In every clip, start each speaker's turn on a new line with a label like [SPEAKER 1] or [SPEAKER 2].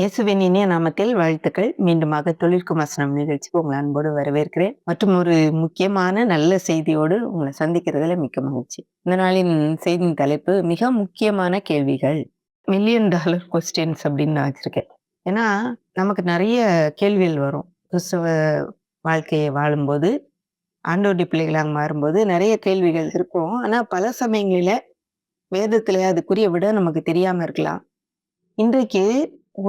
[SPEAKER 1] இயேசுவின் இனிய நாமத்தில் வாழ்த்துக்கள். மீண்டுமாக தொழிற்கும் வசனம் நிகழ்ச்சிக்கு உங்களை அன்போடு வரவேற்கிறேன். மற்றும் ஒரு முக்கியமான நல்ல செய்தியோடு உங்களை சந்திக்கிறதுல மிக்க மகிழ்ச்சி. இந்த நாளின் செய்தியின் தலைப்பு மிக முக்கியமான கேள்விகள். மில்லியன் டாலர் கொஸ்டின்ஸ் அப்படின்னு நான் வச்சிருக்கேன். ஏன்னா நமக்கு நிறைய கேள்விகள் வரும். கிறிஸ்தவ வாழ்க்கையை வாழும்போது, ஆண்டவருடைய பிள்ளைகளாக மாறும்போது நிறைய கேள்விகள் இருக்கும். ஆனா பல சமயங்களில வேதத்திலே அதுக்குரிய விட நமக்கு தெரியாம இருக்கலாம். இன்றைக்கு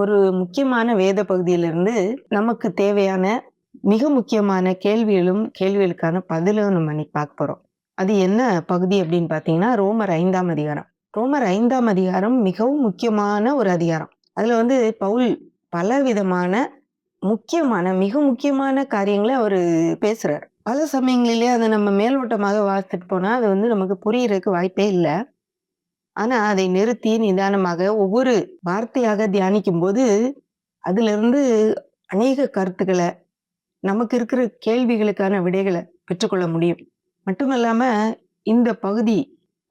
[SPEAKER 1] ஒரு முக்கியமான வேத பகுதியிலிருந்து நமக்கு தேவையான மிக முக்கியமான கேள்விகளுக்கான பதிலும் நம்ம இன்னைக்கு பார்க்க போறோம். அது என்ன பகுதி அப்படின்னு பார்த்தீங்கன்னா, ரோமர் 5ஆம் அதிகாரம். ரோமர் 5ஆம் அதிகாரம் மிகவும் முக்கியமான ஒரு அதிகாரம். அதுல பவுல் பலவிதமான மிக முக்கியமான காரியங்களை அவரு பேசுறார். பல சமயங்களிலே அதை நம்ம மேலோட்டமாக வாசித்துட்டு போனா அது நமக்கு புரியறதுக்கு வாய்ப்பே இல்லை. ஆனா அதை நிறுத்தி நிதானமாக ஒவ்வொரு வார்த்தையாக தியானிக்கும் போது அதுல இருந்து அநேக கருத்துக்களை, நமக்கு இருக்கிற கேள்விகளுக்கான விடைகளை பெற்றுக்கொள்ள முடியும். மட்டுமல்லாம இந்த பகுதி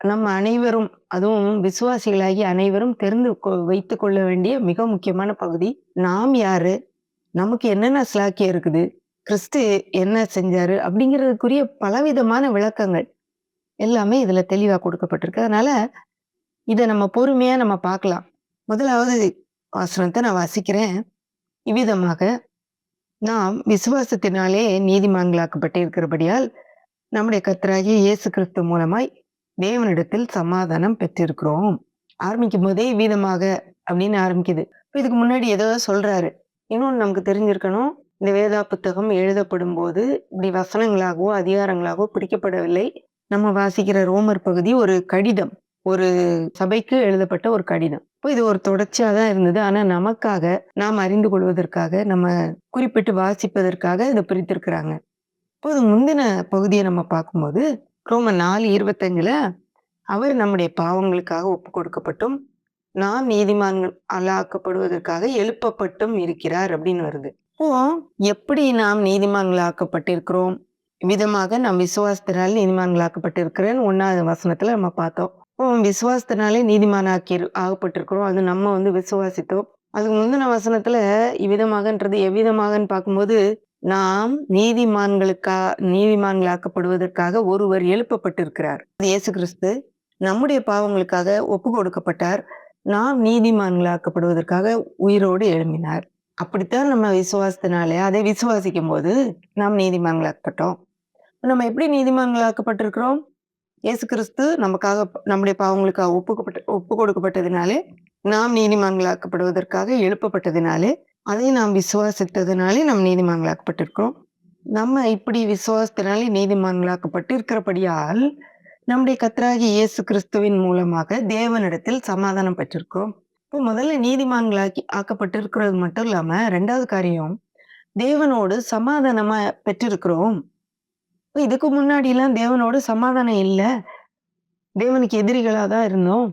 [SPEAKER 1] நம்ம அனைவரும், அதுவும் விசுவாசிகளாகி அனைவரும் தெரிந்து வைத்துக் கொள்ள வேண்டிய மிக முக்கியமான பகுதி. நாம் யாரு, நமக்கு என்னென்ன ஸ்லாக்கியம் இருக்குது, கிறிஸ்து என்ன செஞ்சாரு அப்படிங்கிறதுக்குரிய பலவிதமான விளக்கங்கள் எல்லாமே இதுல தெளிவா கொடுக்கப்பட்டிருக்கு. அதனால இதை நம்ம பொறுமையா நம்ம பார்க்கலாம். முதலாவது வசனத்தை நான் வாசிக்கிறேன். இவ்விதமாக நாம் விசுவாசத்தினாலே நீதிமான்களாக்கப்பட்டு இருக்கிறபடியால் நம்முடைய கர்த்தராகிய இயேசு கிறிஸ்து மூலமாய் தேவனிடத்தில் சமாதானம் பெற்றிருக்கிறோம். ஆரம்பிக்கும் போதே இவ்விதமாக அப்படின்னு ஆரம்பிக்குது. இதுக்கு முன்னாடி ஏதோ சொல்றாரு. இன்னொன்னு நமக்கு தெரிஞ்சிருக்கணும். இந்த வேதா புத்தகம் எழுதப்படும் போது இப்படி வசனங்களாகவோ அதிகாரங்களாகவோ பிரிக்கப்படவில்லை. நம்ம வாசிக்கிற ரோமர் பகுதி ஒரு கடிதம், ஒரு சபைக்கு எழுதப்பட்ட ஒரு கடிதம். இப்போ இது ஒரு தொடர்ச்சியா தான் இருந்தது. ஆனா நமக்காக, நாம் அறிந்து கொள்வதற்காக, நம்ம குறிப்பிட்டு வாசிப்பதற்காக இதை பிரித்திருக்கிறாங்க. இப்போது முந்தின பகுதியை நம்ம பார்க்கும்போது ரோமர் 4:25 அவர் நம்முடைய பாவங்களுக்காக ஒப்பு கொடுக்கப்பட்டும் நாம் நீதிமான்கள் ஆக்கப்படுவதற்காக எழுப்பப்பட்டும் இருக்கிறார் அப்படின்னு வருது. இப்போ எப்படி நாம் நீதிமான்களாக்கப்பட்டிருக்கிறோம்? விதமாக நாம் விசுவாசத்தினால் நீதிமான்களாக்கப்பட்டிருக்கிறேன்னு 1ஆவது வசனத்துல நம்ம பார்த்தோம். விசுவாசத்தினாலே ஆகப்பட்டிருக்கிறோம். அது நம்ம விசுவாசித்தோம். அதுக்கு முந்தின வசனத்துல இவ்விதமாகன்றது எவ்விதமாகன்னு பார்க்கும்போது, நாம் நீதிமான்களாக்கப்படுவதற்காக ஒருவர் எழுப்பப்பட்டிருக்கிறார். இயேசு கிறிஸ்து நம்முடைய பாவங்களுக்காக ஒப்பு கொடுக்கப்பட்டார். நாம் நீதிமான்களாக்கப்படுவதற்காக உயிரோடு எழும்பினார். அப்படித்தான் நம்ம விசுவாசத்தினாலே அதை விசுவாசிக்கும் போது நாம் நீதிமான்களாக்கப்பட்டோம். நம்ம எப்படி நீதிமான்களாக்கப்பட்டிருக்கிறோம்? இயேசு கிறிஸ்து நமக்காக நம்முடைய பாவங்களுக்காக ஒப்பு கொடுக்கப்பட்டதினாலே, நாம் நீதிமான்களாக்கப்படுவதற்காக எழுப்பப்பட்டதினாலே, அதை நாம் விசுவாசித்ததினாலே நாம் நீதிமான்களாக்கப்பட்டிருக்கிறோம். நம்ம இப்படி விசுவாசத்தினாலே நீதிமான்களாக்கப்பட்டு இருக்கிறபடியால் நம்முடைய கர்த்தராகிய இயேசு கிறிஸ்துவின் மூலமாக தேவனிடத்தில் சமாதானம் பெற்றிருக்கிறோம். இப்போ முதல்ல ஆக்கப்பட்டிருக்கிறது மட்டும் இல்லாம 2வது காரியம், தேவனோடு சமாதானமா பெற்றிருக்கிறோம். இதுக்கு முன்னாடி எல்லாம் தேவனோடு சமாதானம் இல்ல. தேவனுக்கு எதிரிகளா தான் இருந்தோம்.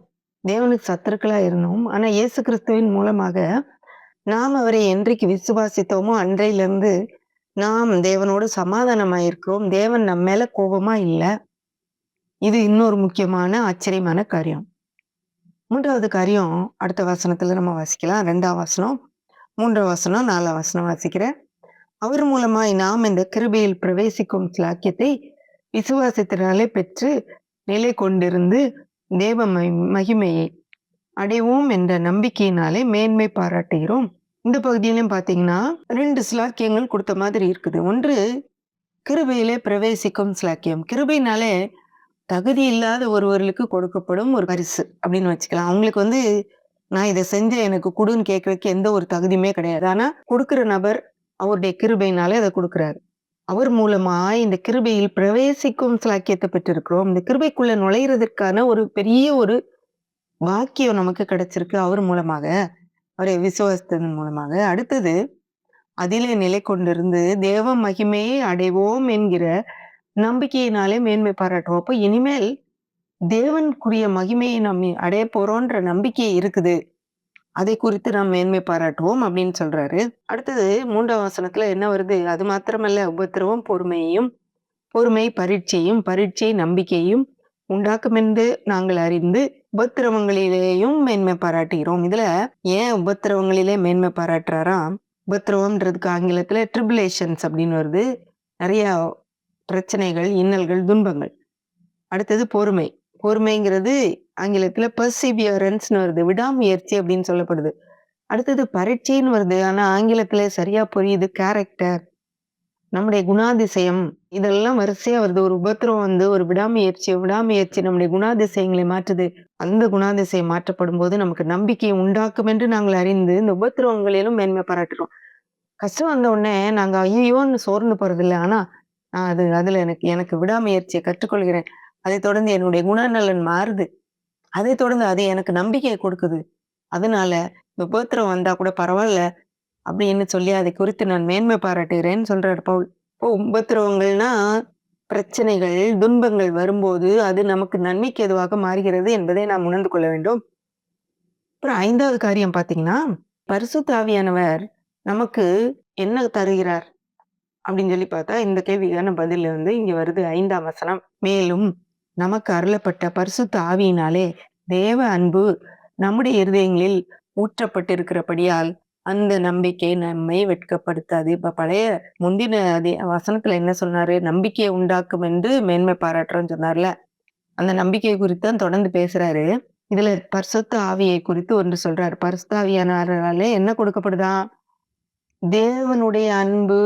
[SPEAKER 1] தேவனுக்கு சத்துருக்களா இருந்தோம். ஆனா இயேசு கிறிஸ்துவின் மூலமாக நாம் அவரை என்றைக்கு விசுவாசித்தோமோ அன்றையிலிருந்து நாம் தேவனோடு சமாதானமாயிருக்கிறோம். தேவன் நம்ம மேல கோபமா இல்ல. இது இன்னொரு முக்கியமான ஆச்சரியமான காரியம். 3வது காரியம் அடுத்த வசனத்துல நம்ம வாசிக்கலாம். 2ஆம் வசனம், 3ஆம் வசனம், 4ஆம் வசனம் வாசிக்கிறேன். அவர் மூலமாய் நாம் இந்த கிருபையில் பிரவேசிக்கும் ஸ்லாக்கியத்தை விசுவாசத்தினாலே பெற்று நிலை கொண்டிருந்து தேவ மகிமையை அடைவோம் என்ற நம்பிக்கையினாலே மேன்மை பாராட்டுகிறோம். இந்த பகுதியிலும் பாத்தீங்கன்னா 2 ஸ்லாக்கியங்கள் கொடுத்த மாதிரி இருக்குது. ஒன்று, கிருபையிலே பிரவேசிக்கும் ஸ்லாக்கியம். கிருபையினாலே தகுதி இல்லாத ஒருவர்களுக்கு கொடுக்கப்படும் ஒரு பரிசு அப்படின்னு வச்சுக்கலாம். அவங்களுக்கு நான் இதை செஞ்சேன் எனக்கு கொடுன்னு கேட்கறதுக்கு எந்த ஒரு தகுதியுமே கிடையாது. ஆனா கொடுக்கிற நபர் அவருடைய கிருபையினாலே அதை கொடுக்கிறாரு. அவர் மூலமாய் இந்த கிருபையில் பிரவேசிக்கும் ஸ்லாக்கியத்தை பெற்றிருக்கிறோம். இந்த கிருபைக்குள்ள நுழையிறதற்கான ஒரு பெரிய ஒரு வாக்கியம் நமக்கு கிடைச்சிருக்கு அவர் மூலமாக, அவரை விசுவாசத்தின் மூலமாக. அடுத்தது, அதிலே நிலை கொண்டிருந்து தேவ மகிமையை அடைவோம் என்கிற நம்பிக்கையினாலே மேன்மை பாராட்டுவோம். அப்போ இனிமேல் தேவனுக்குரிய மகிமையை நம்ம அடைய போறோன்ற நம்பிக்கை இருக்குது. அதை குறித்து நாம் மேன்மை பாராட்டுவோம் அப்படின்னு சொல்றாரு. அடுத்தது 3ஆம் வசனத்துல என்ன வருது? அது மாத்திரமல்ல, உபத்திரவம் பொறுமையையும், பொறுமை பரீட்சையும், பரீட்சை நம்பிக்கையும் உண்டாக்கும் என்று நாங்கள் அறிந்து உபத்திரவங்களிலேயும் மேன்மை பாராட்டுகிறோம். இதுல ஏன் உபத்திரவங்களிலே மேன்மை பாராட்டுறாராம்? உபத்திரவம்ன்றதுக்கு ஆங்கிலத்துல ட்ரிபுலேஷன்ஸ் அப்படின்னு வருது. நிறைய பிரச்சனைகள், இன்னல்கள், துன்பங்கள். அடுத்தது பொறுமை. பொறுமைங்கிறது ஆங்கிலத்துல பெர்சிவியரன்ஸ்ன்னு வருது. விடாமுயற்சி அப்படின்னு சொல்லப்படுது. அடுத்தது பரீட்சைன்னு வருது. ஆனா ஆங்கிலத்துல சரியா புரியுது கேரக்டர். நம்முடைய குணாதிசயம் இதெல்லாம் வரிசையா வருது. ஒரு உபத்திரவம் வந்து ஒரு விடாமுயற்சி நம்முடைய குணாதிசயங்களை மாற்றுது. அந்த குணாதிசயம் மாற்றப்படும்போது நமக்கு நம்பிக்கையை உண்டாக்கும் என்று நாங்கள் அறிந்து இந்த உபத்திரவங்களிலும் மேன்மை பாராட்டுறோம். கஷ்டம் வந்த உடனே நாங்க ஐயையோன்னு சோர்ந்து போறதில்ல. ஆனா நான் அதுல எனக்கு எனக்கு விடாமுயற்சியை கற்றுக்கொள்கிறேன். அதைத் தொடர்ந்து என்னுடைய குணநலன் மாறுது. அதைத் தொடர்ந்து அது எனக்கு நம்பிக்கையை கொடுக்குது. அதனால உபத்திரவம் வந்தா கூட பரவாயில்ல அப்படின்னு சொல்லி அதை குறித்து நான் மேன்மை பாராட்டுகிறேன்னு சொல்றாரு பவுல். இப்போ உபத்திரவங்கள்னா பிரச்சனைகள், துன்பங்கள் வரும்போது அது நமக்கு நன்மைக்கு எதுவாக மாறுகிறது என்பதை நாம் உணர்ந்து கொள்ள வேண்டும். அப்புறம் 5வது காரியம் பார்த்தீங்கன்னா, பரிசுத்த ஆவியானவர் நமக்கு என்ன தருகிறார்? அப்படின்னு சொல்லி பார்த்தா, இந்த கேள்விக்கான பதில் வந்து இங்க வருது 5ஆம் வசனம். மேலும் நமக்கு அருளப்பட்ட பரிசுத்த ஆவியினாலே தேவ அன்பு நம்முடைய இருதயங்களில் ஊற்றப்பட்டிருக்கிறபடியால் அந்த நம்பிக்கை நம்மை வெட்கப்படுத்தாது. இப்ப முந்தின வசனத்துல என்ன சொன்னாரு? நம்பிக்கையை உண்டாக்கும் என்று மேன்மை பாராட்டுறோம்னு சொன்னார்ல. அந்த நம்பிக்கை குறித்து தான் தொடர்ந்து பேசுறாரு. இதுல பரிசுத்த ஆவியை குறித்து ஒன்று சொல்றாரு. பரிசுத்த ஆவியானவராலே என்ன கொடுக்கப்படுதாம்? தேவனுடைய அன்பு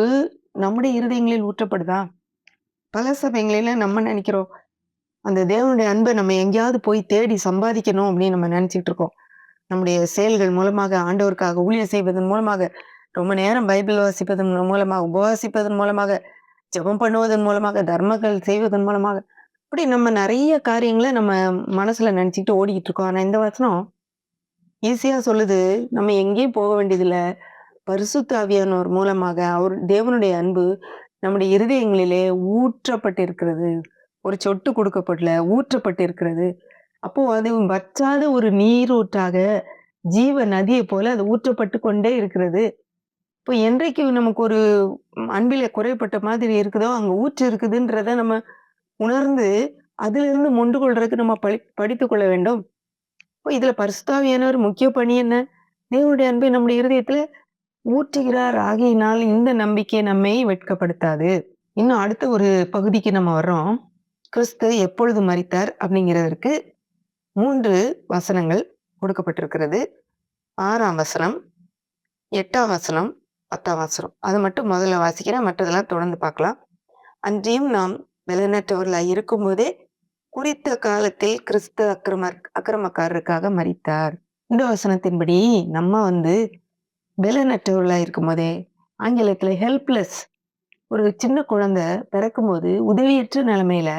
[SPEAKER 1] நம்முடைய இருதயங்களில் ஊற்றப்படுதா? பல சமயங்களில நம்ம நினைக்கிறோம், அந்த தேவனுடைய அன்பை நம்ம எங்கேயாவது போய் தேடி சம்பாதிக்கணும் அப்படின்னு நம்ம நினைச்சிட்டு இருக்கோம். நம்முடைய செயல்கள் மூலமாக, ஆண்டவருக்காக ஊழியம் செய்வதன் மூலமாக, ரொம்ப நேரம் பைபிள் வாசிப்பதன் மூலமாக, உபவாசிப்பதன் மூலமாக, ஜெபம் பண்ணுவதன் மூலமாக, தர்மங்கள் செய்வதன் மூலமாக, இப்படி நம்ம நிறைய காரியங்களை நம்ம மனசுல நினைச்சுக்கிட்டு ஓடிக்கிட்டு இருக்கோம். ஆனா இந்த வசனம் ஈஸியா சொல்லுது, நம்ம எங்கேயும் போக வேண்டியதில்ல. பரிசுத்த ஆவியானவர் மூலமாக அவர் தேவனுடைய அன்பு நம்முடைய இருதயங்களிலே ஊற்றப்பட்டிருக்கிறது. ஒரு சொட்டு கொடுக்கப்படல, ஊற்றப்பட்டிருக்கிறது. அப்போ அது வற்றாத ஒரு நீரூற்றாக ஜீவ நதியை போல அது ஊற்றப்பட்டு கொண்டே இருக்கிறது. இப்போ என்றைக்கு நமக்கு ஒரு அன்பில குறைபட்ட மாதிரி இருக்குதோ, அங்க ஊற்று இருக்குதுன்றத நம்ம உணர்ந்து, அதிலிருந்து மொண்டு கொள்றதுக்கு நம்ம படித்துக் கொள்ள வேண்டும். இப்போ இதுல பரிசுத்த ஆவியானவர் முக்கிய பணி என்ன? தேவனுடைய அன்பை நம்முடைய இருதயத்துல ஊற்றுகிறார். ஆகையினால் இந்த நம்பிக்கை நம்மை வெட்கப்படுத்தாது. இன்னும் அடுத்த ஒரு பகுதிக்கு நம்ம வர்றோம். கிறிஸ்து எப்பொழுது மரித்தார் அப்படிங்கிறதற்கு 3 வசனங்கள் கொடுக்கப்பட்டிருக்கிறது. 6ஆம் வசனம், 8ஆம் வசனம், 10ஆம் வசனம். அது மட்டும் முதல்ல வாசிக்கிறேன். மற்றதெல்லாம் தொடர்ந்து பார்க்கலாம். அன்றியும் நாம் பலனற்றவர்களாய் இருக்கும்போதே குறித்த காலத்தில் கிறிஸ்து அக்கிரமக்காரருக்காக மரித்தார். இந்த வசனத்தின்படி நம்ம வந்து பலனற்றவர்களா இருக்கும்போதே, ஆங்கிலத்துல ஹெல்ப்லெஸ், ஒரு சின்ன குழந்தை பிறக்கும்போது உதவியற்ற நிலைமையில,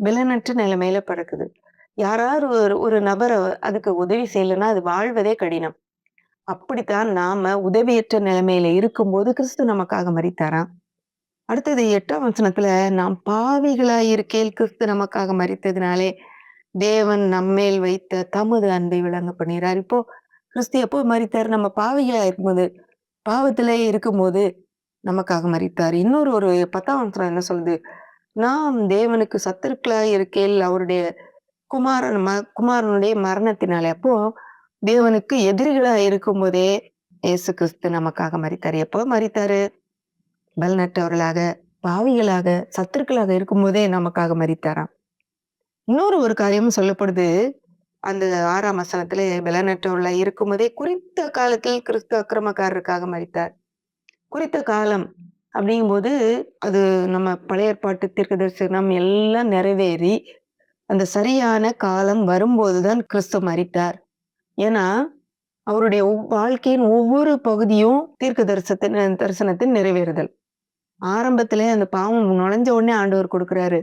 [SPEAKER 1] பலனற்ற நிலைமையில பிறக்குது. யாராவது ஒரு நபர அதுக்கு உதவி செய்யலைன்னா அது வாழ்வதே கடினம். அப்படித்தான் நாம உதவியற்ற நிலைமையில இருக்கும்போது கிறிஸ்து நமக்காக மரித்தாராம். அடுத்தது 8ஆம் வசனத்துல, நாம் பாவிகளாய் இருக்கையில் கிறிஸ்து நமக்காக மரித்ததினாலே தேவன் நம்மேல் வைத்த தமது அன்பை விளங்க பண்ணிறார். இப்போ கிறிஸ்து எப்போ மரித்தார்? நம்ம பாவிகளா இருக்கும்போது, பாவத்திலே இருக்கும்போது நமக்காக மரித்தார். இன்னொரு ஒரு 10ஆம் வசனம் என்ன சொல்லுது? நாம் தேவனுக்கு சத்துருக்களாய் இருக்கையில் அவருடைய குமாரனுடைய மரணத்தினாலே, அப்போ தேவனுக்கு எதிரிகளா இருக்கும்போதே இயேசு கிறிஸ்து நமக்காக மரித்தார். எப்போ மரித்தாரு? பலனற்றவர்களாக, பாவிகளாக, சத்துருக்களாக இருக்கும்போதே நமக்காக மரித்தாராம். இன்னொரு ஒரு காரியமும் சொல்லப்படுது. அந்த 6ஆம் வசனத்திலே பலனற்றவர்களாய் இருக்கும்போதே குறித்த காலத்தில் கிறிஸ்து அக்கிரமக்காரருக்காக மரித்தார். குறித்த காலம் அப்படிங்கும்போது, அது நம்ம பழைய ஏற்பாட்டு தீர்க்கதரிசனம் எல்லாம் நிறைவேறி, அந்த சரியான காலம் வரும்போதுதான் கிறிஸ்து மரித்தார். ஏன்னா, அவருடைய வாழ்க்கையின் ஒவ்வொரு பகுதியும் தரிசனத்தின் நிறைவேறுதல். ஆரம்பத்திலே அந்த பாவம் நுழைஞ்ச உடனே ஆண்டவர் கொடுக்கிறாரு.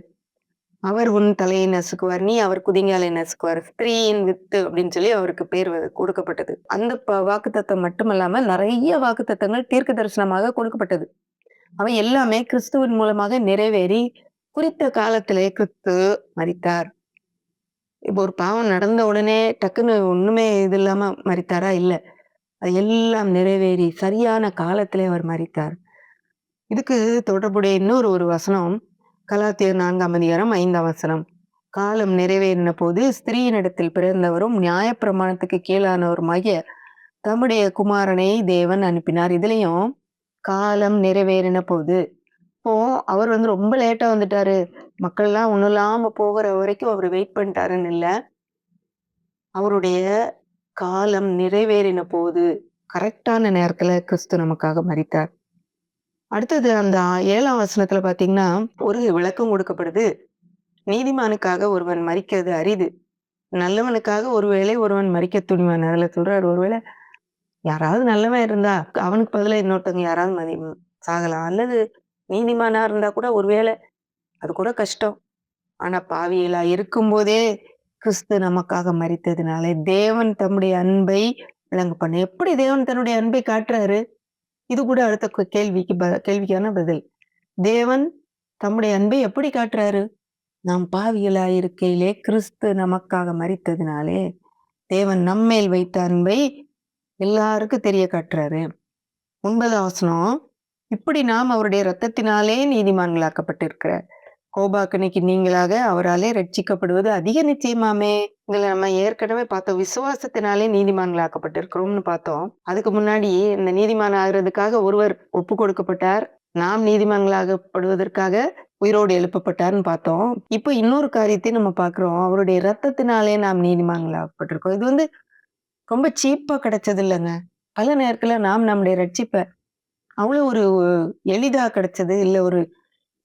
[SPEAKER 1] அவர் உன் தலையை நசுக்குவார், நீ அவர் குதிங்காலை நசுக்குவார், ஸ்திரீயின் வித்து அப்படின்னு சொல்லி அவருக்கு பேர் கொடுக்கப்பட்டது. அந்த வாக்குத்தத்தம் மட்டுமல்லாம நிறைய வாக்குத்தத்தங்கள் தீர்க்க தரிசனமாக கொடுக்கப்பட்டது. அவை எல்லாமே கிறிஸ்துவின் மூலமாக நிறைவேறி குறித்த காலத்திலே கிறிஸ்து மரித்தார். இப்போ ஒரு பாவம் நடந்த உடனே டக்குன்னு ஒண்ணுமே இது இல்லாம மரித்தாரா? இல்ல. அது எல்லாம் நிறைவேறி சரியான காலத்திலே அவர் மரித்தார். இதுக்கு தொடர்புடைய இன்னொரு ஒரு வசனம் கலாத்தியர் 4ஆம் அதிகாரம் 5ஆம் வசனம். காலம் நிறைவேறின போது ஸ்திரீயினிடத்தில் பிறந்தவரும் நியாயப்பிரமாணத்துக்கு கீழானவருமாகிய தம்முடைய குமாரனை தேவன் அனுப்பினார். இதுலயும் காலம் நிறைவேறின போது இப்போ அவர் ரொம்ப லேட்டா வந்துட்டாரு. மக்கள் எல்லாம் ஒண்ணும் இல்லாம போகிற வரைக்கும் அவர் வெயிட் பண்ணிட்டாருன்னு இல்ல. அவருடைய காலம் நிறைவேறின போது கரெக்டான நேரத்துல கிறிஸ்து நமக்காக மரித்தார். அடுத்தது அந்த 7ஆம் வசனத்துல பாத்தீங்கன்னா ஒரு விளக்கம் கொடுக்கப்படுது. நீதிமானுக்காக ஒருவன் மரிக்கிறது அரிது, நல்லவனுக்காக ஒருவேளை ஒருவன் மரிக்க துணிவான். அதுல சொல்றாரு, ஒருவேளை யாராவது நல்லவன் இருந்தா அவனுக்கு பதிலா இன்னொருத்தவங்க யாராவது சாகலாம், அல்லது நீதிமானா இருந்தா கூட ஒருவேளை அது கூட கஷ்டம். ஆனா பாவிகளா இருக்கும்போதே கிறிஸ்து நமக்காக மரித்ததுனால தேவன் தம்முடைய அன்பை விளங்க பண்ண. எப்படி தேவன் தன்னுடைய அன்பை காட்டுறாரு? இது கூட அடுத்த கேள்விக்கான பதில். தேவன் தம்முடைய அன்பை எப்படி காட்டுறாரு? நாம் பாவிகளா இருக்கையிலே கிறிஸ்து நமக்காக மரித்ததுனாலே தேவன் நம்மேல் வைத்த அன்பை எல்லாருக்கும் தெரிய காட்டுறாரு. 9ஆம் வசனம், இப்படி நாம் அவருடைய இரத்தத்தினாலே நீதிமான்களாக்கப்பட்டிருக்கிறார். கோபாக்கனைக்கு நீங்களாக அவராலே ரட்சிக்கப்படுவது அதிக நிச்சயமாமே. இதுல நம்ம ஏற்கனவே பார்த்தோம், விசுவாசத்தினாலே நீதிமான்களாக்கப்பட்டிருக்கிறோம்னு பார்த்தோம். அதுக்கு முன்னாடி இந்த நீதிமான் ஆகிறதுக்காக ஒருவர் ஒப்பு கொடுக்கப்பட்டார், நாம் நீதிமான்களாகப்படுவதற்காக உயிரோடு எழுப்பப்பட்டார்னு பார்த்தோம். இப்ப இன்னொரு காரியத்தை நம்ம பார்க்கிறோம், அவருடைய இரத்தத்தினாலே நாம் நீதிமான்களாகப்பட்டிருக்கோம். இது ரொம்ப சீப்பா கிடைச்சது இல்லைங்க. பல நேரத்துல நாம் நம்முடைய ரட்சிப்பை அவ்வளவு ஒரு எளிதா கிடைச்சது இல்ல, ஒரு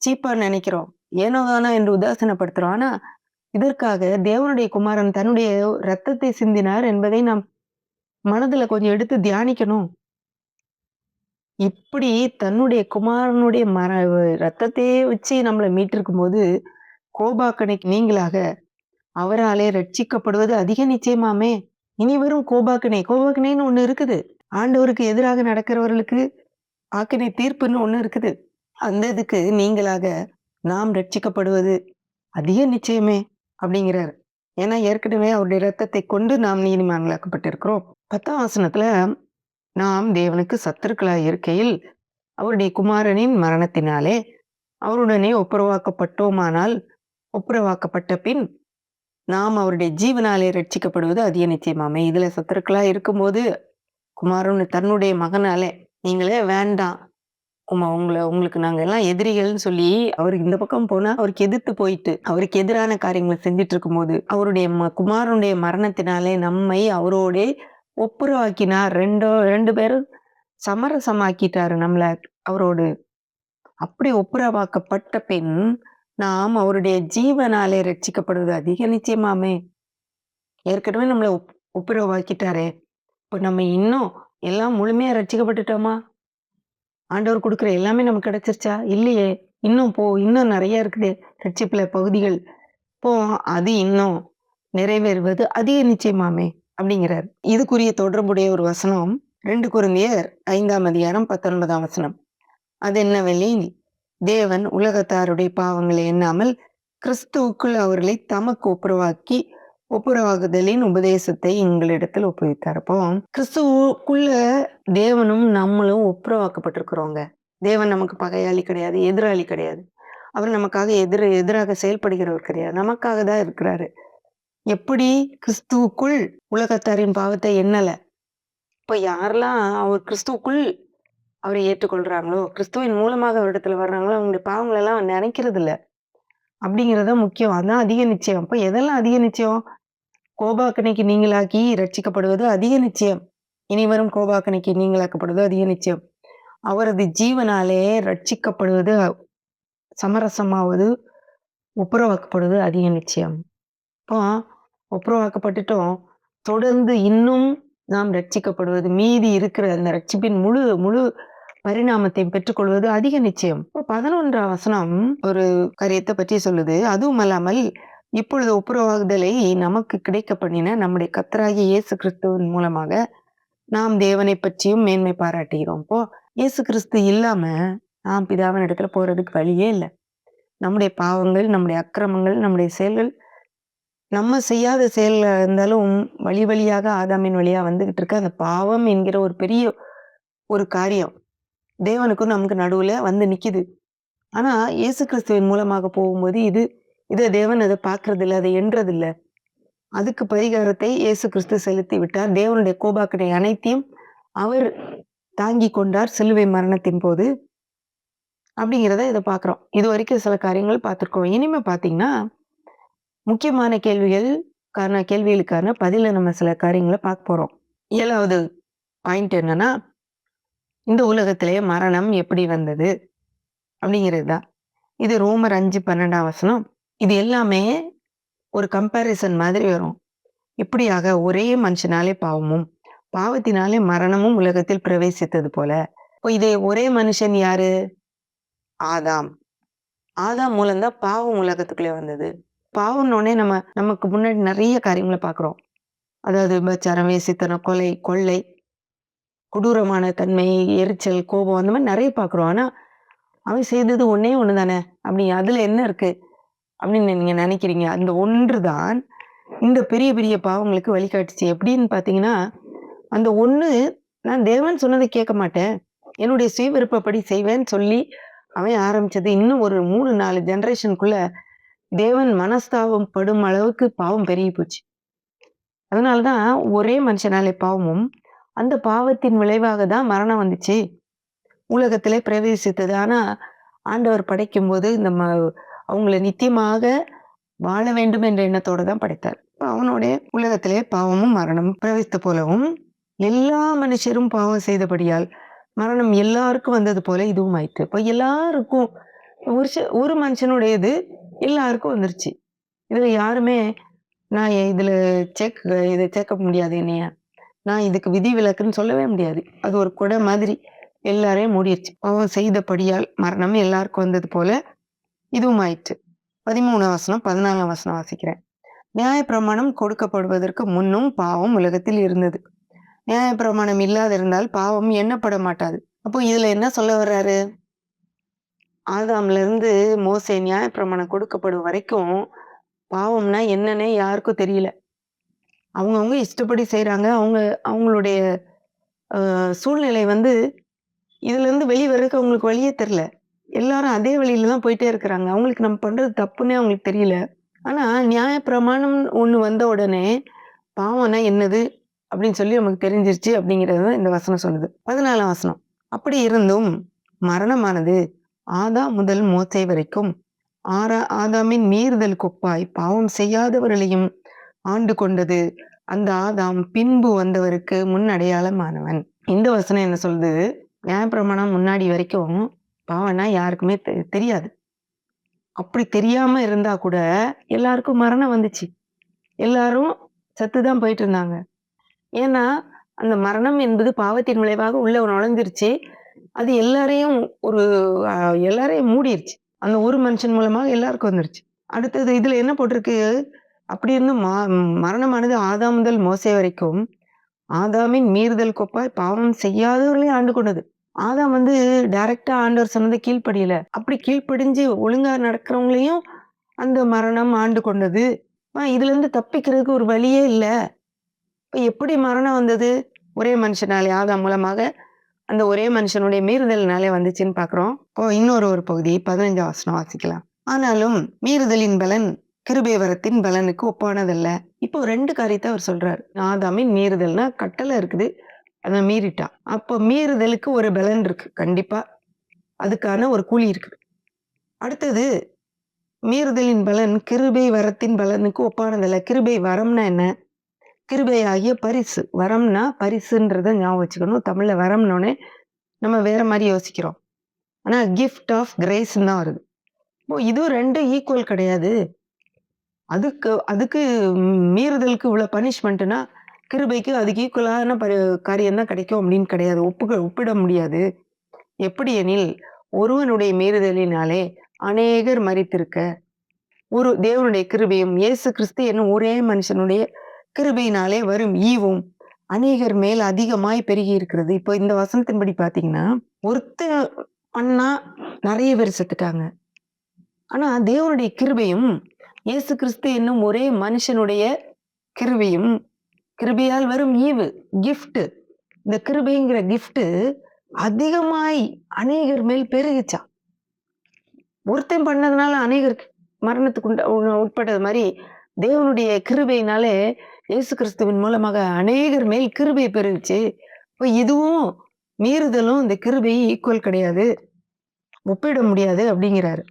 [SPEAKER 1] சீப்பா நினைக்கிறோம், ஏனோதானோ என்று உதாசீனப்படுத்துறோம். ஆனா இதற்காக தேவனுடைய குமாரன் தன்னுடைய ரத்தத்தை சிந்தினார் என்பதை நாம் மனதுல கொஞ்சம் எடுத்து தியானிக்கணும். இப்படி தன்னுடைய குமாரனுடைய ரத்தத்தையே வச்சு நம்மளை மீட்டிருக்கும் போது கோபாக்கனைக்கு நீங்களாக அவராலே ரட்சிக்கப்படுவது அதிக நிச்சயமாமே. இனி வரும் கோபாக்கனைன்னு ஒண்ணு இருக்குது. ஆண்டவருக்கு எதிராக நடக்கிறவர்களுக்கு ஆக்கினை தீர்ப்புன்னு ஒண்ணு இருக்குது. அந்த இதுக்கு நீங்களாக நாம் ரட்சிக்கப்படுவது அதிக நிச்சயமே அப்படிங்கிறார். ஏன்னா ஏற்கனவே அவருடைய இரத்தத்தை கொண்டு நாம் நீதிமான்களாக்கப்பட்டிருக்கிறோம். 10ஆம் வசனத்துல, நாம் தேவனுக்கு சத்துருக்களாய் இருக்கையில் அவருடைய குமாரனின் மரணத்தினாலே அவருடனே ஒப்புரவாக்கப்பட்டோமானால் ஒப்புரவாக்கப்பட்ட பின் நாம் அவருடைய ஜீவனாலே ரட்சிக்கப்படுவது அதிக நிச்சயமாமே. இதுல சத்துருக்களா இருக்கும்போது குமாரன் தன்னுடைய மகனாலே, நீங்களே வேண்டாம், உங்களுக்கு நாங்க எல்லாம் எதிரிகள்னு சொல்லி அவருக்கு இந்த பக்கம் போனா அவருக்கு எதிர்த்து போயிட்டு அவருக்கு எதிரான காரியங்களை செஞ்சுட்டு இருக்கும்போது அவருடைய குமாரனுடைய மரணத்தினாலே நம்மை அவரோட ஒப்புரவாக்கினார். ரெண்டு பேரும் சமரசமாக்கிட்டாரு நம்மள அவரோடு. அப்படி ஒப்புரவாக்கப்பட்ட பின் நாம் அவருடைய ஜீவனாலே ரட்சிக்கப்படுவது அதிக நிச்சயமாமே. ஏற்கனவே நம்மளை ஒப்புரவாக்கிட்டாரே, இப்ப நம்ம இன்னும் எல்லாம் முழுமையா ரட்சிக்கப்பட்டுட்டோமா? ஆண்டவர் கொடுக்குற எல்லாமே நமக்கு கிடைச்சிருச்சா? இல்லையே. இன்னும் நிறைய இருக்குது ரட்சிப்புல பகுதிகள். இப்போ அது இன்னும் நிறைவேறுவது அதிக நிச்சயமாமே அப்படிங்கிறார். இதுக்குரிய தொடர்புடைய ஒரு வசனம் 2 கொரிந்தியர் 5ஆம் அதிகாரம் 19ஆம் வசனம். அது என்னவெனில், தேவன் உலகத்தாருடைய பாவங்களை எண்ணாமல் கிறிஸ்துவுக்குள் அவர்களை தமக்கு ஒப்புரவாகுதலின் உபதேசத்தை எங்களிடத்தில் ஒப்புவித்தார். அப்போ கிறிஸ்துவுக்குள்ள தேவனும் நம்மளும் ஒப்புரவாக்கப்பட்டிருக்கிறோங்க. தேவன் நமக்கு பகையாளி கிடையாது, எதிராளி கிடையாது. அவர் நமக்காக எதிராக செயல்படுகிறவர் கிடையாது, நமக்காக தான் இருக்கிறாரு. எப்படி கிறிஸ்துவுக்குள் உலகத்தாரின் பாவத்தை எண்ணல. இப்ப யாரெல்லாம் அவர் கிறிஸ்துவுக்குள் அவரை ஏற்றுக்கொள்றாங்களோ, கிறிஸ்துவின் மூலமாக அவரிடத்துல வர்றாங்களோ, அவங்களுடைய பாவங்கள் எல்லாம் நினைக்கிறது இல்ல அப்படிங்கிறத முக்கியம். அதான் அதிக நிச்சயம். அப்ப எதெல்லாம் அதிக நிச்சயம்? கோபாக்கனைக்கு நீங்களாக்கி ரட்சிக்கப்படுவது அதிக நிச்சயம். இனி வரும் கோபாக்கனைக்கு நீங்களாக்கப்படுவது அதிக நிச்சயம். அவரது ஜீவனாலே ரட்சிக்கப்படுவது, சமரசமாவது, ஒப்புரவாக்கப்படுவது அதிக நிச்சயம். இப்போ ஒப்புரவாக்கப்பட்டுட்டோம், தொடர்ந்து இன்னும் நாம் ரட்சிக்கப்படுவது, மீதி இருக்கிற அந்த ரட்சிப்பின் முழு பரிணாமத்தை பெற்றுக்கொள்வது அதிக நிச்சயம். இப்போ 11ஆம் வசனம் ஒரு காரியத்தை பற்றி சொல்லுது. அதுவும் அல்லாமல் இப்பொழுது ஒப்புரவாகுதலை நமக்கு கிடைக்க பண்ணின நம்முடைய கர்த்தராகிய இயேசு கிறிஸ்துவின் மூலமாக நாம் தேவனை பற்றியும் மேன்மை பாராட்டுகிறோம். இப்போ இயேசு கிறிஸ்து இல்லாம நாம் பிதாவின் இடத்துல போறதுக்கு வழியே இல்லை. நம்முடைய பாவங்கள், நம்முடைய அக்கிரமங்கள், நம்முடைய செயல்கள், நம்ம செய்யாத செயல் இருந்தாலும் வழியாக ஆதாமின் வழியா வந்துகிட்டு இருக்க அந்த பாவம் என்கிற ஒரு பெரிய ஒரு காரியம் தேவனுக்கும் நமக்கு நடுவுல வந்து நிக்குது. ஆனா இயேசு கிறிஸ்துவின் மூலமாக போகும்போது இது தேவன் அதை பார்க்கறது இல்ல, அதை எண்றது இல்ல. அதுக்கு பரிகாரத்தை இயேசு கிறிஸ்து செலுத்தி விட்டார். தேவனுடைய கோபாக்கினை அனைத்தையும் அவர் தாங்கிக் கொண்டார் சிலுவை மரணத்தின் போது. அப்படிங்கிறத இத பார்க்குறோம். இதுவரைக்கும் சில காரியங்கள் பார்த்துருக்கோம். இனிமே பார்த்தீங்கன்னா, முக்கியமான கேள்விகளுக்கான பதில நம்ம சில காரியங்கள பார்க்க போறோம். 7வது பாயிண்ட் என்னன்னா, இந்த உலகத்திலே மரணம் எப்படி வந்தது? அப்படிங்கிறது தான். இது ரோமர் 5:12 வசனம். இது எல்லாமே ஒரு கம்பேரிசன் மாதிரி வரும். இப்படியாக ஒரே மனுஷனாலே பாவமும், பாவத்தினாலே மரணமும் உலகத்தில் பிரவேசித்தது போல. இப்போ இது ஒரே மனுஷன் யாரு? ஆதாம். ஆதாம் மூலம் தான் பாவம் உலகத்துக்குள்ளே வந்தது. பாவம்னோனே நமக்கு முன்னாடி நெறைய காரியங்கள பார்க்குறோம். அதாவது விபச்சாரம், வேசித்தனம், கொலை, கொள்ளை, கொடூரமான தன்மை, எரிச்சல், கோபம் அந்த மாரி நெறைய பார்க்குறோம். ஆனா, அவன் செய்தது ஒண்ணே ஒண்ணு தானே! அப்படி அதுல என்ன இருக்கு? அப்படின்னு நீங்க நெனைக்கிறீங்க. அந்த ஒன்று தான் இந்த பெரிய பெரிய பாவங்களுக்கு வழிகாட்டுச்சு. எப்படின்னு பார்த்தீங்கன்னா, அந்த ஒண்ணு நான் தேவன் சொன்னத கேட்க மாட்டேன். என்னுடைய சுய விருப்பப்படி செய்வேன்னு சொல்லி அவன் ஆரம்பிச்சது. இன்னும் ஒரு 3, 4 ஜெனரேஷனுக்குள்ள தேவன் மனஸ்தாபம் படும் அளவுக்கு பாவம் பெருகி போச்சு. அதனால தான் ஒரே மனுஷனாலே பாவமும், அந்த பாவத்தின் விளைவாக தான் மரணம் வந்துச்சு. உலகத்திலே பிரவேசித்தது. ஆனா, ஆண்டவர் படைக்கும்போது அவங்கள நித்தியமாக வாழ வேண்டும் என்ற எண்ணத்தோட தான் படைத்தார். அவனுடைய உலகத்திலே பாவமும் மரணமும் பிரவேசித்த போலவும், எல்லா மனுஷரும் பாவம் செய்தபடியால் மரணம் எல்லாருக்கும் வந்தது போல இதுவும் ஆயிற்று. இப்ப எல்லாருக்கும் ஒரு மனுஷனுடையது எல்லாருக்கும் வந்துருச்சு. இதுல யாருமே நான் இதுல இத சேர்க்க முடியாது என்னைய. நான் இதுக்கு விதிவிலக்குன்னு சொல்லவே முடியாது. அது ஒரு குடை மாதிரி எல்லாரையும் மூடிருச்சு. பாவம் செய்தபடியால் மரணம் எல்லாருக்கும் வந்தது போல இதுவும் ஆயிற்று. 13 வசனம், 14 வசனம் வாசிக்கிறேன். நியாயப்பிரமாணம் கொடுக்கப்படுவதற்கு முன்னும் பாவம் உலகத்தில் இருந்தது. நியாயப்பிரமாணம் இல்லாதிருந்தால் பாவம் எண்ணப்பட மாட்டாது. அப்போ இதுல என்ன சொல்ல வர்றாரு? ஆதாம்ல இருந்து மோசே நியாயப்பிரமாணம் கொடுக்கப்படும் வரைக்கும் பாவம்னா என்னன்னே யாருக்கும் தெரியல. அவங்கவங்க இஷ்டப்படி செய்றாங்க. அவங்களுடைய சூழ்நிலை இதுல இருந்து வெளிவர்றதுக்கு அவங்களுக்கு வழியே தெரியல. எல்லாரும் அதே வழியில தான் போயிட்டே இருக்கிறாங்க. அவங்களுக்கு நம்ம பண்றது தப்புன்னே அவங்களுக்கு தெரியல. ஆனா நியாயப்பிரமாணம் ஒண்ணு வந்த உடனே பாவம்னா என்னது அப்படின்னு சொல்லி நமக்கு தெரிஞ்சிருச்சு அப்படிங்கிறது தான் இந்த வசனம் சொல்லுது. 14ஆம் வசனம். அப்படி இருந்தும் மரணமானது ஆதாம் முதல் மோசே வரைக்கும் ஆதாமின் மீறுதல் கொப்பாய் பாவம் செய்யாதவர்களையும் ஆண்டு கொண்டது. அந்த ஆதாம் பின்பு வந்தவருக்கு முன் அடையாளமானவன். இந்த வசனம் என்ன சொல்லுது? நியாயப்பிரமாணம் முன்னாடி வரைக்கும் பாவம்னா யாருக்குமே தெரியாது. அப்படி தெரியாம இருந்தா கூட எல்லாருக்கும் மரணம் வந்துச்சு. எல்லாரும் செத்துதான் போயிட்டு இருந்தாங்க. ஏன்னா, அந்த மரணம் என்பது பாவத்தின் விளைவாக உள்ள நுழைஞ்சிருச்சு. அது எல்லாரையும் மூடிருச்சு. அந்த ஒரு மனுஷன் மூலமா எல்லாருக்கும் வந்துருச்சு. அடுத்தது இதுல என்ன போட்டிருக்கு? அப்படி இருந்தும் மரணமானது ஆதாம் முதல் மோசே வரைக்கும் ஆதாமின் மீறுதல் கொப்பாய் பாவம் செய்யாதவர்களையும் ஆண்டு கொண்டது. ஆதாம் டைரக்டா ஆண்டவர் சொன்னதை கீழ்ப்படியல. அப்படி கீழ்ப்படிஞ்சு ஒழுங்கா நடக்கிறவங்களையும் அந்த மரணம் ஆண்டு கொண்டது. இதுல இருந்து தப்பிக்கிறதுக்கு ஒரு வழியே இல்ல. இப்ப எப்படி மரணம் வந்தது? ஒரே மனுஷனாலே ஆதாம் மூலமாக அந்த ஒரே மனுஷனுடைய மீறுதல்னாலே வந்துச்சுன்னு பார்க்குறோம். இப்போ இன்னொரு பகுதி 15ஆம் வசனம் வாசிக்கலாம். ஆனாலும் மீறுதலின் பலன் கிருபை வரத்தின் பலனுக்கு ஒப்பானதல்ல. இப்போ 2 காரியத்தை அவர் சொல்றாரு. ஆதாமின் மீறுதல்னா கட்டளை இருக்குது. அத மீறிட்டான். அப்போ மீறுதலுக்கு ஒரு பலன் இருக்கு. கண்டிப்பா. அதுக்கான ஒரு கூலி இருக்குது. அடுத்தது மீறுதலின் பலன் கிருபை வரத்தின் பலனுக்கு ஒப்பானதல்ல. கிருபை வரம்னா என்ன? கிருபை ஆகிய பரிசு. வரம்னா பரிசுன்றத ஞாபகம் வச்சுக்கணும். தமிழ்ல வரம்னோனே நம்ம வேற மாதிரி யோசிக்கிறோம். ஆனா கிஃப்ட் ஆஃப் கிரேஸ்ன்னு தான் வருது. இதுவும் 2 ஈக்குவல் கிடையாது. அதுக்கு மீறுதலுக்கு இவ்வளவு பனிஷ்மெண்ட்னா கிருபைக்கு அதுக்கு ஈக்குவலான காரியம் தான் கிடைக்கும் அப்படின்னு கிடையாது. ஒப்பிட முடியாது. எப்படி எனில் ஒருவனுடைய மீறுதலினாலே அநேகர் மரித்திருக்க ஒரு தேவனுடைய கிருபையும் இயேசு கிறிஸ்து என்னும் ஒரே மனுஷனுடைய கிருபையினாலே வரும் ஈவும் அநேகர் மேல் அதிகமாய் பெருகி இருக்கிறது. இப்போ இந்த வசனத்தின்படி பாத்தீங்கன்னா ஒருத்தர் பண்ணா நிறைய பேர் செத்துட்டாங்க. ஆனா தேவனுடைய கிருபையும் இயேசு கிறிஸ்து என்னும் ஒரே மனுஷனுடைய கிருபையும் கிருபையால் வரும் ஈவு கிஃப்ட். இந்த கிருபைங்கிற கிஃப்ட் அதிகமாய் அநேகர் மேல் பெருகிச்சான். ஒருத்தன் பண்ணதுனால அநேகருக்கு மரணத்துக்கு உட்பட்டது மாதிரி தேவனுடைய கிருபையினாலே இயேசு கிறிஸ்துவின் மூலமாக அநேகர் மேல் கிருபை பெருகுச்சு. இப்ப இதுவும் மீறுதலும் இந்த கிருபை ஈக்குவல் கிடையாது, ஒப்பிட முடியாது அப்படிங்கிறாரு.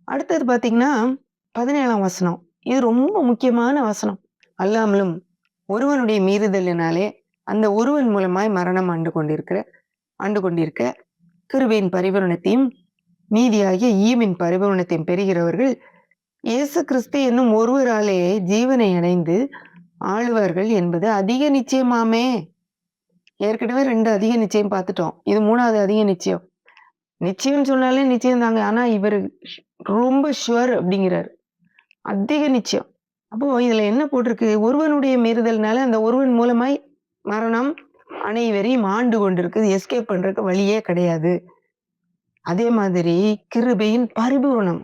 [SPEAKER 1] அடுத்தது பாத்தீங்கன்னா 17ஆம் வசனம். இது ரொம்ப முக்கியமான வசனம். அல்லாமலும் ஒருவனுடைய மீறுதலினாலே அந்த ஒருவன் மூலமாய் மரணம் ஆண்டு கொண்டிருக்க கிருபையின் பரிபூரணத்தையும் நீதியாகிய ஈவின் பரிபூரணத்தையும் பெறுகிறவர்கள் இயேசு கிறிஸ்து என்னும் ஒருவராலே ஜீவனை அடைந்து ஆளுவார்கள் என்பது அதிக நிச்சயமாமே. ஏற்கனவே 2 அதிக நிச்சயம் பார்த்துட்டோம். இது 3வது அதிக நிச்சயம். நிச்சயம் சொன்னாலே நிச்சயம் தாங்க. ஆனா இவரு ரொம்ப ஷுவர் அப்படிங்கிறாரு. அதிக நிச்சயம். அப்போ இதுல என்ன போட்டிருக்கு? ஒருவனுடைய மீறுதல்னால அந்த ஒருவன் மூலமாய் மரணம் அனைவரையும் ஆண்டு கொண்டிருக்குது. எஸ்கேப் பண்றதுக்கு வழியே கிடையாது. அதே மாதிரி கிருபையின் பரிபூரணம்,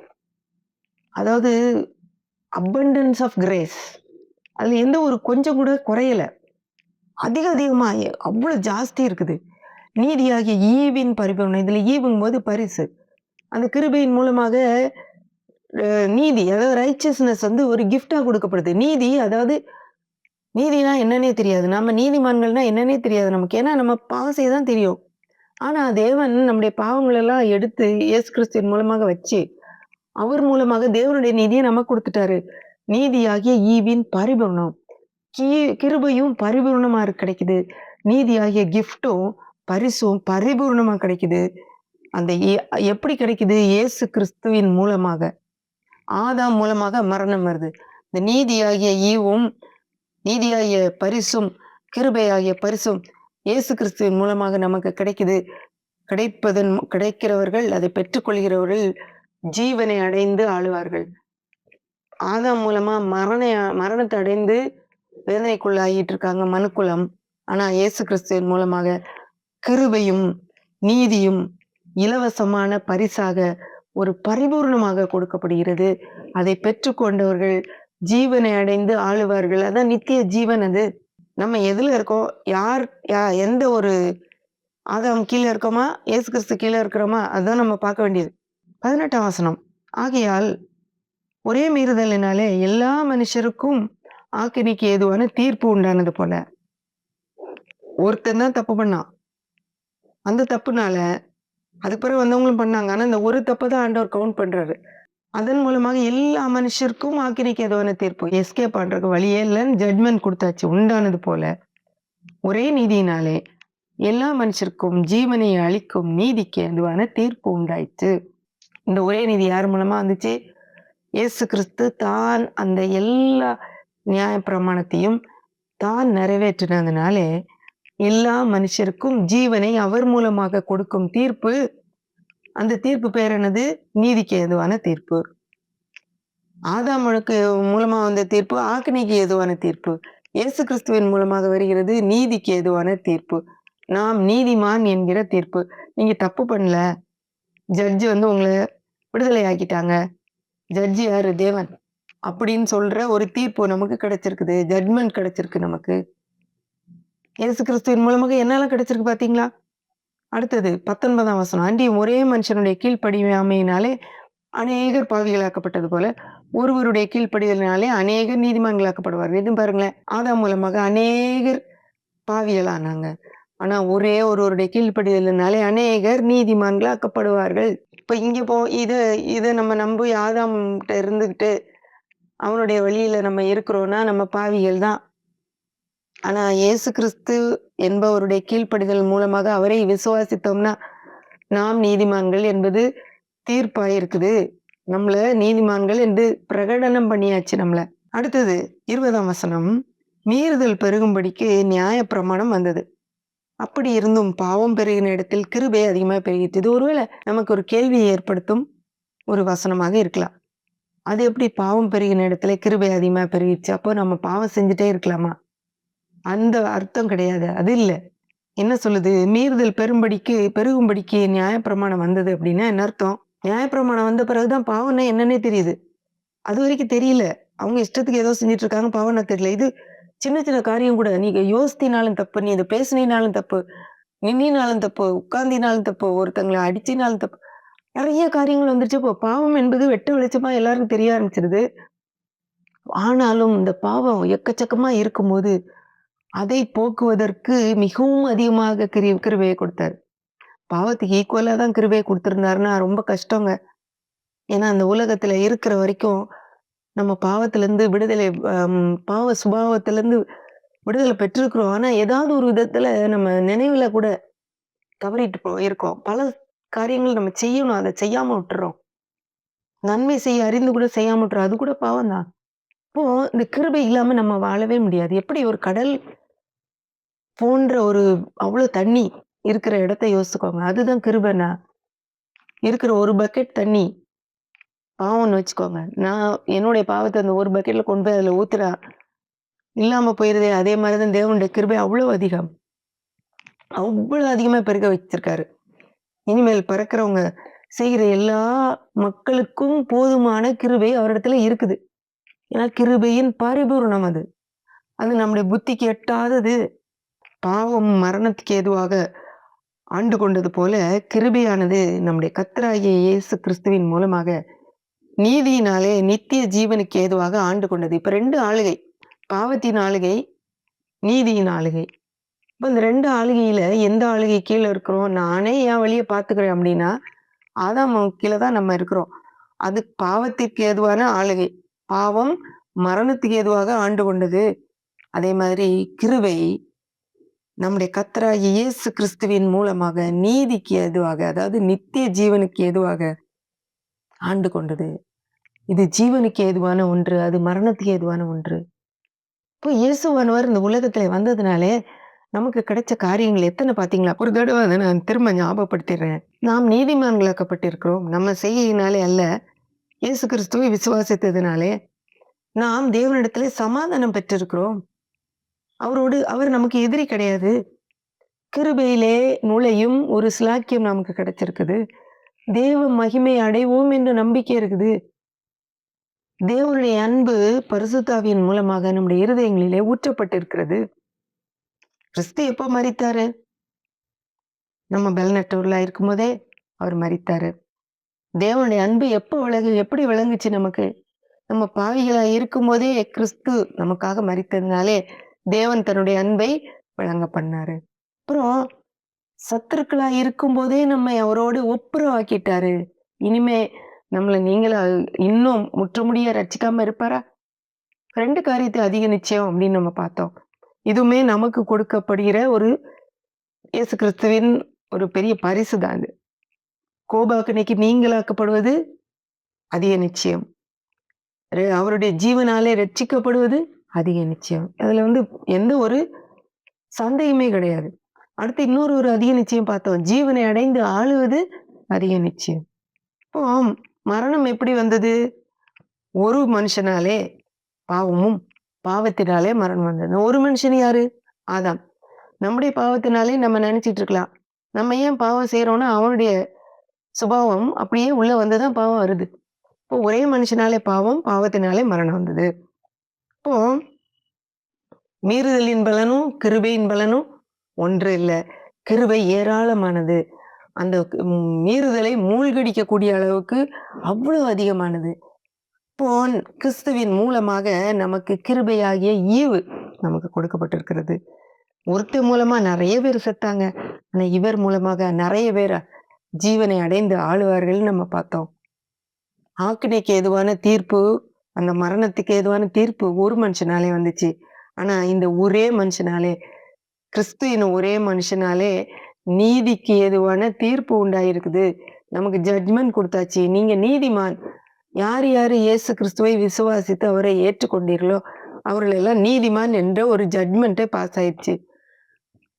[SPEAKER 1] அதாவது abundance ஆஃப் கிரேஸ், அதுல எந்த ஒரு கொஞ்சம் கூட குறையல, அதிகமா அவ்வளவு ஜாஸ்தி இருக்குது. நீதியாகிய ஈவின் பரிபூரணம், இதுல ஈவுங்கும் போது பரிசு. அந்த கிருபையின் மூலமாக நீதி, அதாவது ரைச்சஸ்னஸ் வந்து ஒரு கிஃப்டா கொடுக்கப்படுது. நீதி, அதாவது நீதினா என்னன்னே தெரியாது, நம்ம நீதிமான்கள்னா என்னன்னே தெரியாது நமக்கு. ஏன்னா நம்ம பாவம் செய்யதான் தெரியும். ஆனா தேவன் நம்முடைய பாவங்கள் எல்லாம் எடுத்து இயேசு கிறிஸ்துவின் மூலமாக வச்சு அவர் மூலமாக தேவனுடைய நீதியை நமக்கு கொடுத்துட்டாரு. நீதியாகிய ஈவின் பரிபூரணம், கிருபையும் பரிபூர்ணமா கிடைக்குது. நீதியாகிய கிஃப்டும் பரிசும் பரிபூர்ணமா கிடைக்குது. அந்த எப்படி கிடைக்குது? இயேசு கிறிஸ்துவின் மூலமாக. ஆதாம் மூலமாக மரணம் வருது. இந்த நீதியாகிய ஈவும் நீதியாகிய பரிசும் கிருபையாகிய பரிசும் இயேசு கிறிஸ்துவின் மூலமாக நமக்கு கிடைக்குது. கிடைக்கிறவர்கள், அதை பெற்றுக்கொள்கிறவர்கள் ஜீவனை அடைந்து ஆளுவார்கள். ஆதாம் மூலமா மரணத்தை அடைந்து வேதனைக்குள்ளாகிட்டு இருக்காங்க மனுக்குலம். ஆனா இயேசு கிறிஸ்துவின் மூலமாக கிருபையும் நீதியும் இலவசமான பரிசாக ஒரு பரிபூர்ணமாக கொடுக்கப்படுகிறது. அதை பெற்றுக்கொண்டவர்கள் ஜீவனை அடைந்து ஆளுவார்கள். அதான் நித்திய ஜீவன். அது நம்ம எதுல இருக்கோம்? எந்த ஒரு ஆதாம் கீழே இருக்கோமா, இயேசு கிறிஸ்து கீழே இருக்கிறோமா, அதுதான் நம்ம பார்க்க வேண்டியது. 18ஆம் வசனம். ஆகையால் ஒரே மீறுதலினாலே எல்லா மனுஷருக்கும் ஆக்கினைக்கு ஏதுவான தீர்ப்பு உண்டானது போல. ஒருத்தன் தான் தப்பு பண்ணான், அந்த தப்புனால அதுக்கு பிறகு வந்தவங்களும் பண்ணாங்க. ஆனா இந்த ஒரு தப்பை தான் ஆண்டவர் கவுண்ட் பண்றாரு. அதன் மூலமாக எல்லா மனுஷருக்கும் ஆக்கினைக்கு ஏதுவான தீர்ப்பு, எஸ்கேப் பண்றதுக்கு வழியே இல்லைன்னு ஜட்மெண்ட் கொடுத்தாச்சு. உண்டானது போல ஒரே நீதியினாலே எல்லா மனுஷருக்கும் ஜீவனை அளிக்கும் நீதிக்கு ஏதுவான தீர்ப்பு உண்டாயிற்று. இந்த ஒரே நீதி யார் மூலமா வந்துச்சு? இயேசு கிறிஸ்து தான் அந்த எல்லா நியாய பிரமாணத்தையும் தான் நிறைவேற்றினதுனாலே எல்லா மனுஷருக்கும் ஜீவனை அவர் மூலமாக கொடுக்கும் தீர்ப்பு. அந்த தீர்ப்பு பேர் என்னது? நீதிக்கு ஏதுவான தீர்ப்பு. ஆதாமுக்கு மூலமா வந்த தீர்ப்பு ஆக்கினைக்கு ஏதுவான தீர்ப்பு. இயேசு கிறிஸ்துவின் மூலமாக வருகிறது நீதிக்கு ஏதுவான தீர்ப்பு. நாம் நீதிமான் என்கிற தீர்ப்பு. நீங்க தப்பு பண்ணல, ஜட்ஜி வந்து உங்களை விடுதலை ஆக்கிட்டாங்க, ஜட்ஜி யாரு? தேவன். அப்படின்னு சொல்ற ஒரு தீர்ப்பு நமக்கு கிடைச்சிருக்குது. ஜட்மெண்ட் கிடைச்சிருக்கு நமக்கு. இயேசு கிறிஸ்துவின் மூலமாக என்னெல்லாம் கிடைச்சிருக்கு பாத்தீங்களா? அடுத்தது 19ஆம் வசனம். அன்றியும் ஒரே மனுஷனுடைய கீழ்ப்படியாமையினாலே அநேகர் பாவிகளாக்கப்பட்டது போல ஒருவருடைய கீழ்ப்படிதலினாலே அநேகர் நீதிமான்களாக்கப்படுவார்கள். இது பாருங்களேன், ஆதாம் மூலமாக அநேகர் பாவிகளானாங்க. ஆனா ஒரே ஒருவருடைய கீழ்ப்படிதலினாலே அநேகர் நீதிமான்களாக்கப்படுவார்கள். இப்ப இங்க இதை நம்ம நம்பி ஆதாம் கிட்ட இருந்துகிட்டு அவனுடைய வழியில நம்ம இருக்கிறோம்னா நம்ம பாவிகள் தான். ஆனா இயேசு கிறிஸ்து என்பவருடைய கீழ்ப்படிதல் மூலமாக அவரை விசுவாசித்தோம்னா நாம் நீதிமான்கள் என்பது தீர்ப்பாயிருக்குது. நம்மள நீதிமான்கள் என்று பிரகடனம் பண்ணியாச்சு நம்மள. அடுத்தது 20ஆம் வசனம். மீறுதல் பெருகும்படிக்கு நியாய பிரமாணம் வந்தது, அப்படி இருந்தும் பாவம் பெருகின இடத்தில் கிருபை அதிகமாக பெருகிட்டு. இது ஒருவேளை நமக்கு ஒரு கேள்வியை ஏற்படுத்தும் ஒரு வசனமாக இருக்கலாம். அது எப்படி பாவம் பெருகின இடத்துல கிருபை அதிகமா பெருகிடுச்சு? அப்போ நம்ம பாவம் செஞ்சுட்டே இருக்கலாமா? அந்த அர்த்தம் கிடையாது. அது இல்ல. என்ன சொல்லுது? மீறுதல் பெருகும்படிக்கு நியாயப்பிரமாணம் வந்தது அப்படின்னா என்ன அர்த்தம்? நியாயப்பிரமாணம் வந்த பிறகுதான் பாவம்னா என்னன்னே தெரியுது. அது வரைக்கும் தெரியல. அவங்க இஷ்டத்துக்கு ஏதோ செஞ்சுட்டு இருக்காங்க, பாவம்னா தெரியல. இது சின்ன சின்ன காரியம் கூட, நீங்க யோசித்தினாலும் தப்பு, நீ இதை பேசினாலும் தப்பு, நின்னினாலும் தப்பு, உட்கார்ந்தினாலும் தப்பு, ஒருத்தங்களை அடிச்சினாலும் தப்பு, நிறைய காரியங்கள் வந்துருச்சு. இப்போ பாவம் என்பது வெட்ட வெளிச்சமா எல்லாருக்கும் தெரிய ஆரம்பிச்சிருது. ஆனாலும் இந்த பாவம் எக்கச்சக்கமா இருக்கும்போது, அதை போக்குவதற்கு மிகவும் அதிகமாக கிருபையை கொடுத்தாரு. பாவத்துக்கு ஈக்குவலா தான் கிருபையை குடுத்திருந்தாருன்னா ரொம்ப கஷ்டங்க. ஏன்னா, அந்த உலகத்துல இருக்கிற வரைக்கும் நம்ம பாவத்திலருந்து விடுதலை பாவ சுபாவத்திலருந்து விடுதலை பெற்றிருக்கிறோம். ஆனா, ஏதாவது ஒரு விதத்துல நம்ம நினைவுல கூட தவறிட்டு போயிருக்கோம். பல காரியங்கள் நம்ம செய்யணும். அத செய்யாம விட்டுர்றோம். நன்மை செய்ய அறிந்து கூட செய்யாம விட்டுறோம். அது கூட பாவம் தான். அப்போ இந்த கிருபை இல்லாம நம்ம வாழவே முடியாது. எப்படி ஒரு கடல் போன்ற ஒரு அவ்ளோ தண்ணி இருக்கிற இடத்த யோசிச்சுக்கோங்க. அதுதான் கிருபைன்னா. இருக்கிற ஒரு பக்கெட் தண்ணி பாவம்ன்னு வச்சுக்கோங்க. நான் என்னுடைய பாவத்த அந்த ஒரு பக்கெட்ல கொண்டு போய் அதுல ஊத்துறா, இல்லாம போயிருதே! அதே மாரி தான் தேவனுடைய கிருபை அவ்ளோ அதிகம். அவ்ளோ அதிகமா பெருக வச்சிருக்காரு. இனிமேல் பிறக்கிறவங்க செய்ற எல்லா மக்களுக்கும் போதுமான கிருபை அவரிடத்துல இருக்குது. ஏன்னா கிருபையின் பரிபூரணம் அது. அது நம்முடைய புத்திக்கு எட்டாதது. பாவம் மரணத்துக்கு ஏதுவாக ஆண்டு கொண்டது போல, கிருபையானது நம்முடைய கர்த்தராகிய இயேசு கிறிஸ்துவின் மூலமாக நீதியினாலே நித்திய ஜீவனுக்கு ஏதுவாக ஆண்டு கொண்டது. இப்ப 2 ஆளுகை. பாவத்தின் ஆளுகை, நீதியின் ஆளுகை. இப்ப இந்த 2 ஆளுகையில எந்த ஆளுகை கீழ இருக்கிறோம்? நானே என் வழிய பார்த்துக்கிறேன் அப்டின்னா, ஆதாம் கீழ தான் நம்ம இருக்கிறோம். அது பாவத்திற்கு ஏதுவான ஆளுகை. பாவம் மரணத்துக்கு ஏதுவாக ஆண்டு கொண்டது. அதே மாதிரி கிருபை நம்முடைய கர்த்தராகிய இயேசு கிறிஸ்துவின் மூலமாக நீதிக்கு ஏதுவாக, அதாவது நித்திய ஜீவனுக்கு ஏதுவாக ஆண்டு கொண்டது. இது ஜீவனுக்கு ஏதுவான ஒன்று. அது மரணத்துக்கு ஏதுவான ஒன்று. இப்போ இயேசுவானவர் இந்த உலகத்துல வந்ததுனாலே, நமக்கு கிடைச்ச காரியங்கள் எத்தன பார்த்தீங்களா? ஒரு தடவ அத நான் திரும்ப ஞாபகப்படுத்திடுறேன். நாம் நீதிமான்களாக்கப்பட்டிருக்கிறோம். நம்ம செய்கையினாலே அல்ல, இயேசு கிறிஸ்துவை விசுவாசித்ததினாலே, நாம் தேவனிடத்திலே சமாதானம் பெற்றிருக்கிறோம். அவர் நமக்கு எதிரி கிடையாது. கிருபையிலே நுழையும் ஒரு சிலாக்கியம் நமக்கு கிடைச்சிருக்குது. தேவ மகிமை அடைவோம் என்ற நம்பிக்கை இருக்குது. தேவனுடைய அன்பு பரிசுத்த ஆவியின் மூலமாக நம்முடைய இருதயங்களிலே ஊற்றப்பட்டிருக்கிறது. கிறிஸ்து எப்போ மரித்தாரு? நம்ம பலனற்றவர்களா இருக்கும்போதே அவர் மரித்தாரு. தேவனுடைய அன்பு எப்படி விளங்குச்சு நமக்கு? நம்ம பாவிகளா இருக்கும்போதே கிறிஸ்து நமக்காக மரித்ததுனாலே, தேவன் தன்னுடைய அன்பை விளங்க பண்ணாரு. அப்புறம் சத்துருக்களா இருக்கும்போதே நம்மை அவரோடு ஒப்புரவாக்கிட்டாரு. இனிமே நம்மள நீங்களா இன்னும் முற்றுமுடிய ரட்சிக்காம இருப்பாரா? 2 காரியத்தை அதிக நிச்சயம் அப்படின்னு நம்ம பார்த்தோம். இதுவுமே நமக்கு கொடுக்கப்படுகிற ஒரு இயேசு கிறிஸ்துவின் ஒரு பெரிய பரிசு தான் அது. கோபாக்கினைக்கு நீங்களாக்கப்படுவது அதிக நிச்சயம். அவருடைய ஜீவனாலே ரட்சிக்கப்படுவது அதிக நிச்சயம். அதுல எந்த ஒரு சந்தேகமே கிடையாது. அடுத்து இன்னொரு ஒரு அதிக நிச்சயம் பார்த்தோம். ஜீவனை அடைந்து ஆளுவது அதிக நிச்சயம். இப்போ மரணம் எப்படி வந்தது? ஒரு மனுஷனாலே பாவமும், பாவத்தினாலே மரணம் வந்தது. ஒரு மனுஷன் யாரு? ஆதாம். நம்முடைய பாவத்தினாலே நம்ம நினைச்சிட்டு இருக்கலாம். நம்ம ஏன் பாவம் செய்றோம்னா, அவனுடைய சுபாவம் அப்படியே உள்ள வந்து தான் பாவம் வருது. இப்போ ஒரே மனுஷனாலே பாவம், பாவத்தினாலே மரணம் வந்தது. இப்போ மீறுதலின் பலனும், கிருபையின் பலனும் ஒன்று இல்ல. கிருபை ஏராளமானது. அந்த மீறுதலை மூழ்கடிக்கக்கூடிய அளவுக்கு அவ்வளவு அதிகமானது. இப்போ கிறிஸ்துவின் மூலமாக நமக்கு கிருபையாகிய ஈவு நமக்கு கொடுக்கப்பட்டிருக்கிறது. ஒருத்தர் மூலமா நெறைய பேர் செத்தாங்க. ஆனா இவர் மூலமாக நெறைய பேர் ஜீவனை அடைந்து ஆளுவார்கள்ன்னு நம்ம பார்த்தோம். ஆக்கினைக்கு ஏதுவான தீர்ப்பு, அந்த மரணத்துக்கு ஏதுவான தீர்ப்பு ஒரு மனுஷனாலே வந்துச்சு. ஆனா இந்த ஒரே மனுஷனாலே, கிறிஸ்து என்னும் ஒரே மனுஷனாலே நீதிக்கு ஏதுவான தீர்ப்பு உண்டாயிருக்குது. நமக்கு ஜட்ஜ்மென்ட் குடுத்தாச்சு. நீங்க நீதிமான். யார் யாரு இயேசு கிறிஸ்துவை விசுவாசித்து அவரை ஏற்றுக்கொண்டீர்களோ, அவர்கள் எல்லாம் நீதிமான் என்ற ஒரு ஜட்ஜ்மென்ட்டே பாஸ் ஆயிடுச்சு.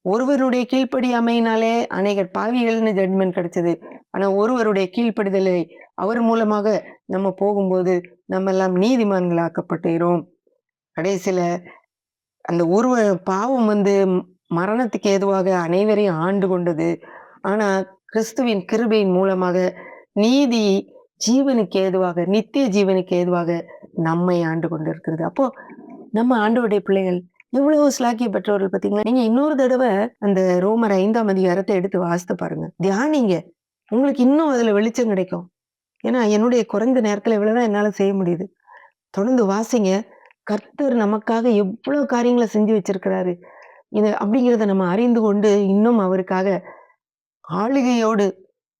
[SPEAKER 1] ஒருவருடைய கீழ்ப்படியாமையினாலே அநேகர் பாவிகள்னு ஜட்ஜ்மென்ட் கிடைச்சது. ஆனா ஒருவருடைய கீழ்ப்படிதலை அவர் மூலமாக நம்ம போகும்போது நம்ம எல்லாம் நீதிமான்களாக்கப்பட்டுகிறோம். கடைசியில அந்த பாவம் மரணத்துக்கு ஏதுவாக அனைவரையும் ஆண்டு கொண்டது. ஆனா கிறிஸ்துவின் கிருபையின் மூலமாக நீதி ஜீவனுக்கு ஏதுவாக, நித்திய ஜீவனுக்கு ஏதுவாக நம்மை ஆண்டு கொண்டிருக்கிறது. அப்போ நம்ம ஆண்டவருடைய பிள்ளைகள் எவ்வளவு சிலாக்கிய பெற்றவர்கள் பார்த்தீங்களா? நீங்க இன்னொரு தடவ அந்த ரோமர் 5ஆம் அதிகாரத்தை எடுத்து வாசித்து பாருங்க. தியானிங்க. உங்களுக்கு இன்னும் அதுல வெளிச்சம் கிடைக்கும். ஏன்னா, என்னுடைய குறைந்த நேரத்துல இவ்வளவுதான் என்னால செய்ய முடியுது. தொடர்ந்து வாசிங்க. கர்த்தர் நமக்காக எவ்வளவு காரியங்கள செஞ்சு வச்சிருக்கிறாரு. இது அப்படிங்கிறத நம்ம அறிந்து கொண்டு, இன்னும் அவருக்காக ஆளுகையோடு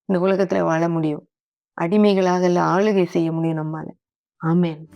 [SPEAKER 1] இந்த உலகத்துல வாழ முடியும். அடிமைகளாக இல்ல, ஆளுகை செய்ய முடியும் நம்மால. ஆமென்.